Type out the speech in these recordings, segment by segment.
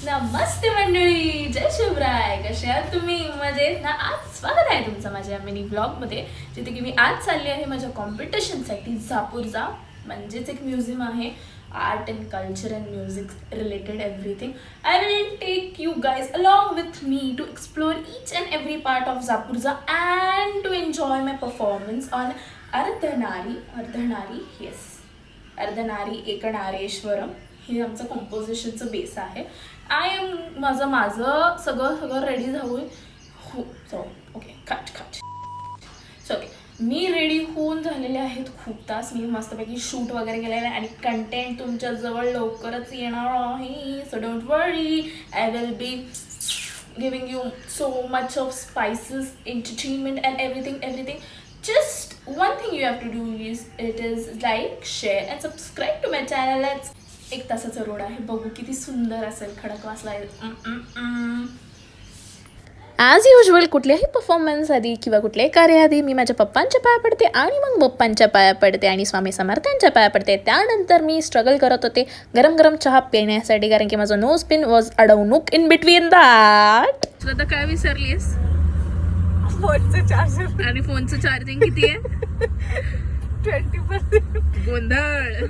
नमस्ते मंडळी, जय शिवराय. कसे आहात तुम्ही? मजेत ना? आज स्वागत आहे तुमचं माझ्या मिनी ब्लॉगमध्ये, जिथे की मी आज चालली आहे माझ्या कॉम्पिटिशनसाठी झापूरचा, म्हणजेच एक म्युझियम आहे. Art and culture and music related everything. I will take you guys along with me to explore each and every part of झापूरचा and to enjoy my performance on Ardhanari yes, Ardhanari Ekanareshwaram. हे आमचं कंपोजिशनचं बेस आहे. I am माझं सगळं ready झालं हो. Okay cut so okay, मी रेडी होऊन झालेले आहेत खूप तास. मी मस्तपैकी शूट वगैरे केलेलं आहे आणि कंटेंट तुमच्याजवळ लवकरच येणार आहे. So don't worry, I will be giving you so much of spices, entertainment and everything. Just one thing you have to do is like, share and subscribe to my channel. एक तासाचा road आहे, बघू किती सुंदर असेल. Khadakwasla as usual कुठल्याही performance आधी किंवा कुठल्याही कार्याआधी मी माझ्या पप्पांच्या पाया पडते आणि मग पप्पांच्या पाया पडते आणि स्वामी समर्थांच्या पाया पडते. त्यानंतर मी स्ट्रगल करत होते गरम गरम चहा पिण्यासाठी, कारण की माझं नोज पिन वॉज अडवणूक इन बिटवीन दॅट. श्रद्धा, काय विसरलीस? फोनचं चार्जर आणि फोनचं चार्जिंग किती आहे? 20%. गोंधळ.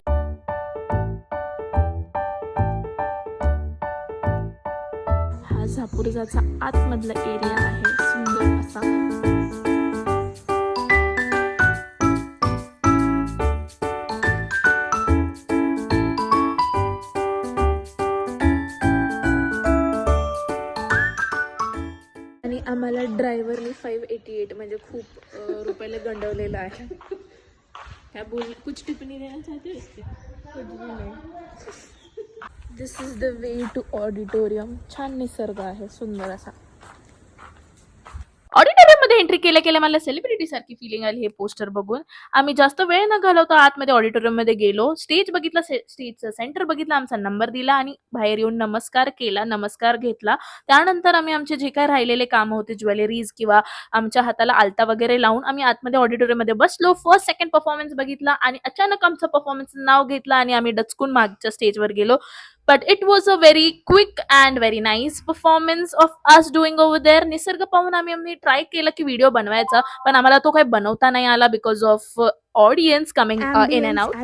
हा झापूरचा आतमधला एरिया आहे, सुंदर असा. आणि आम्हाला ड्रायव्हरने 588 म्हणजे खूप रुपयाला गंडवलेलं आहे. क्या बोल, कुछ टिप्पणी देना चाहते हो इसके? This is the way to auditorium. छान निसर्ग आहे, सुंदर असा. ऑडिटोरियम मध्ये एंट्री केल्या मला सेलिब्रिटी सारखी फिलिंग आली हे पोस्टर बघून. आम्ही जास्त वेळ न घालवता आतमध्ये ऑडिटोरियम मध्ये गेलो. स्टेज बघितला, स्टेजचं सेंटर बघितला, आमचा नंबर दिला आणि बाहेर येऊन नमस्कार केला, नमस्कार घेतला. त्यानंतर आम्ही आमचे जे काही राहिलेले काम होते, ज्वेलरीज किंवा आमच्या हाताला आलता वगैरे लावून आम्ही आतमध्ये ऑडिटोरियम मध्ये बसलो. फर्स्ट सेकंड परफॉर्मन्स बघितला आणि अचानक आमचं परफॉर्मन्स नाव घेतलं आणि आम्ही डचकून मागच्या स्टेजवर गेलो. But it was a very quick and very nice performance of us doing over there. निसर्ग पाहून आम्ही ट्राय केलं की व्हिडिओ बनवायचा, पण आम्हाला तो काही बनवता नाही आला because of audience coming in and out.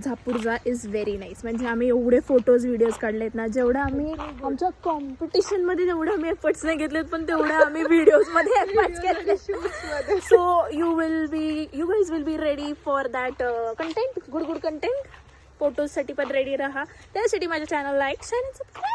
झापूरचा इज व्हेरी नाईस. म्हणजे आम्ही एवढे फोटोज व्हिडिओज काढलेत ना, जेवढं आम्ही आमच्या कॉम्पिटिशन मध्ये जेवढे आम्ही एफर्ट्स नाही घेतलेत, पण तेवढे आम्ही व्हिडिओज मध्ये एफर्ट्स घेतले. So you guys will be ready for that content, good content. फोटोजसाठी पण रेडी राहा. त्यासाठी माझ्या चॅनल लाईक, शेअर आणि सबस्क्राईब.